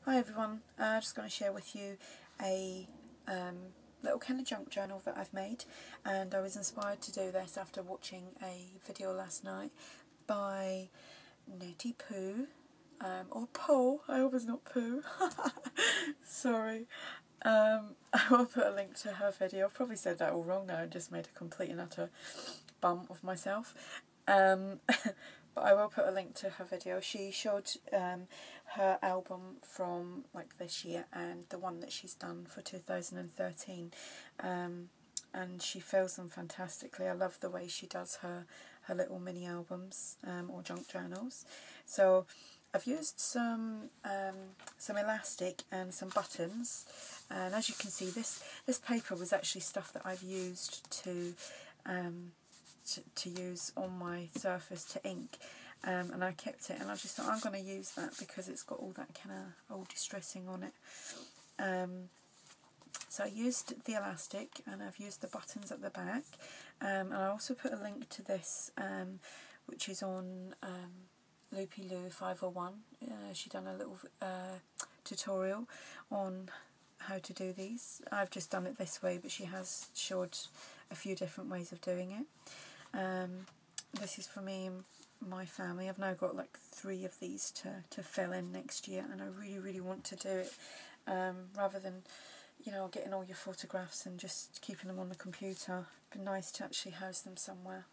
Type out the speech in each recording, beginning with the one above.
Hi everyone, just going to share with you a little kind of junk journal that I've made, and I was inspired to do this after watching a video last night by Nettie Poo, or Paul, I hope it's not Poo, sorry. I will put a link to her video. I've probably said that all wrong now and just made a complete and utter bum of myself. But I will put a link to her video. She showed her album from like this year and the one that she's done for 2013, and she fills them fantastically. I love the way she does her little mini albums or junk journals. So I've used some elastic and some buttons, and as you can see, this paper was actually stuff that I've used to use on my surface to ink, and I kept it, and I just thought I'm going to use that because it's got all that kind of old distressing on it. So I used the elastic and I've used the buttons at the back, and I also put a link to this which is on Loopy Lou 501. She done a little tutorial on how to do these. I've just done it this way, but she has showed a few different ways of doing it. This is for me and my family. I've now got like 3 of these to fill in next year, and I really want to do it rather than, you know, getting all your photographs and just keeping them on the computer. It'd be nice to actually house them somewhere.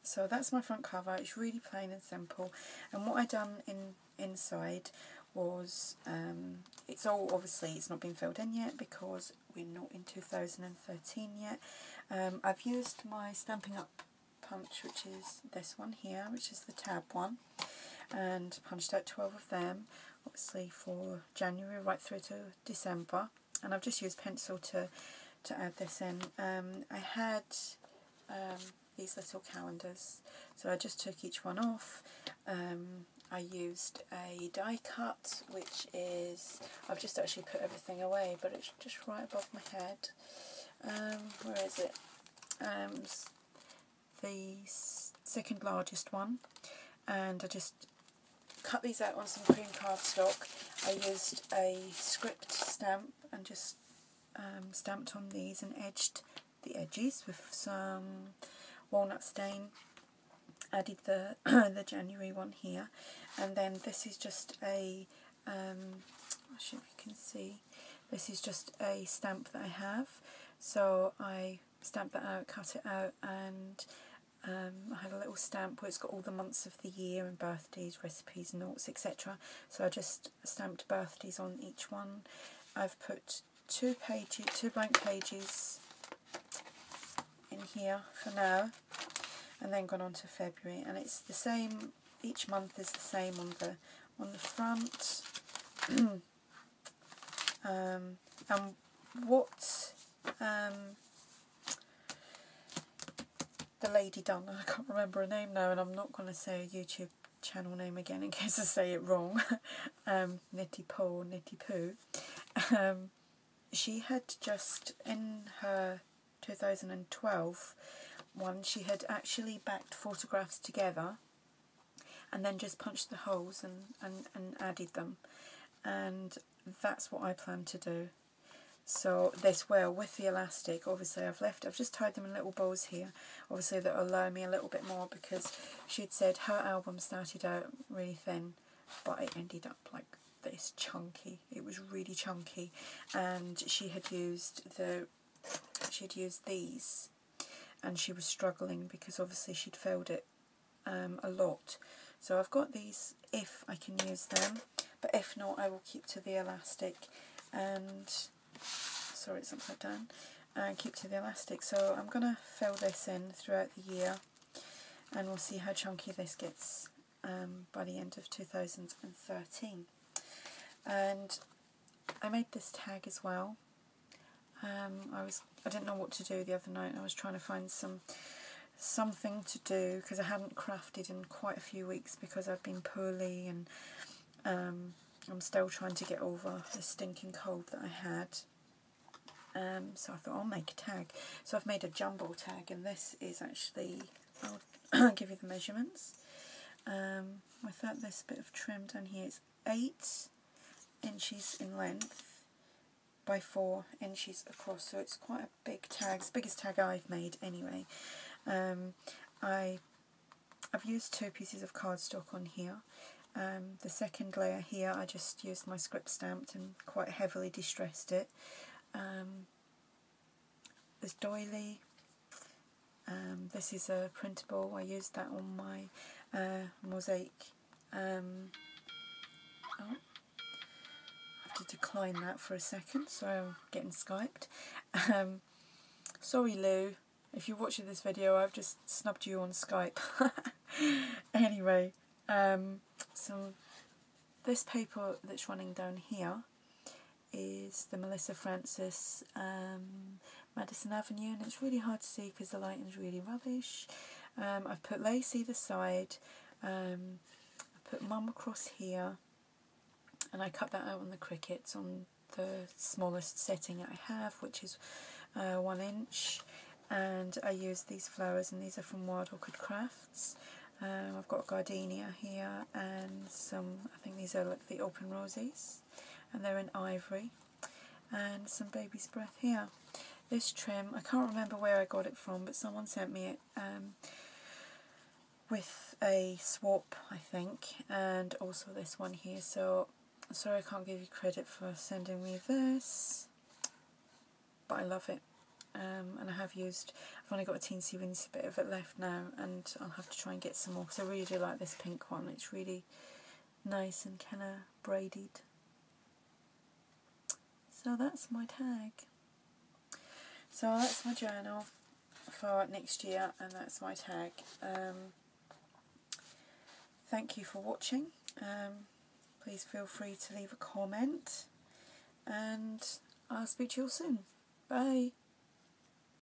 So that's my front cover. It's really plain and simple, and what I done inside was, it's all, obviously it's not been filled in yet because we're not in 2013 yet. I've used my Stampin' Up! Punch, which is this one here, which is the tab one, and punched out 12 of them, obviously for January right through to December, and I've just used pencil to add this in. I had these little calendars, so I just took each one off. I used a die cut, which is, I've just actually put everything away, but it's just right above my head. Where is it? The second largest one, and I just cut these out on some cream cardstock. I used a script stamp and just stamped on these and edged the edges with some walnut stain. Added the the January one here, and then this is just a I'm not sure if you can see, this is just a stamp that I have, so I stamped that out, cut it out, and I had a little stamp where it's got all the months of the year and birthdays, recipes, notes, etc. So I just stamped birthdays on each one. I've put 2 blank pages in here for now, and then gone on to February, and it's the same, each month is the same on the front. And what the lady done, I can't remember her name now, and I'm not going to say a YouTube channel name again in case I say it wrong, Nettie Poo, she had just, in her 2012 one, she had actually backed photographs together and then just punched the holes and added them, and that's what I plan to do. So this will, with the elastic, obviously I've just tied them in little bows here, obviously that will allow me a little bit more, because she'd said her album started out really thin but it ended up like this chunky. It was really chunky, and she had used these, and she was struggling because obviously she'd filled it a lot. So I've got these if I can use them, but if not I will keep to the elastic, and sorry it's upside down, and keep to the elastic. So I'm going to fill this in throughout the year, and we'll see how chunky this gets by the end of 2013. And I made this tag as well. I didn't know what to do the other night. I was trying to find something to do because I hadn't crafted in quite a few weeks because I've been poorly, and I'm still trying to get over the stinking cold that I had. So I thought I'll make a tag. So I've made a jumbo tag, and this is actually, I'll give you the measurements. Without this bit of trim down here, it's 8 inches in length by 4 inches across, so it's quite a big tag. It's the biggest tag I've made anyway. I've used 2 pieces of cardstock on here. The second layer here I just used my script stamped and quite heavily distressed it. This doily, this is a printable. I used that on my mosaic. Oh, I have to decline that for a second, so I'm getting Skyped. Sorry Lou, if you're watching this video, I've just snubbed you on Skype. Anyway, so this paper that's running down here is the Melissa Francis Madison Avenue, and it's really hard to see because the lighting's really rubbish. I've put lace either side, I've put Mum across here, and I cut that out on the Cricuts on the smallest setting I have, which is 1 inch, and I used these flowers, and these are from Wild Orchid Crafts. I've got gardenia here and some, I think these are like the open roses, and they're in ivory, and some baby's breath here. This trim, I can't remember where I got it from, but someone sent me it with a swap, I think, and also this one here, so sorry I can't give you credit for sending me this, but I love it. And I've only got a teensy weensy bit of it left now, and I'll have to try and get some more because I really do like this pink one. It's really nice and kind of braided. So that's my tag. So that's my journal for next year, and that's my tag. Thank you for watching. Please feel free to leave a comment, and I'll speak to you all soon. Bye.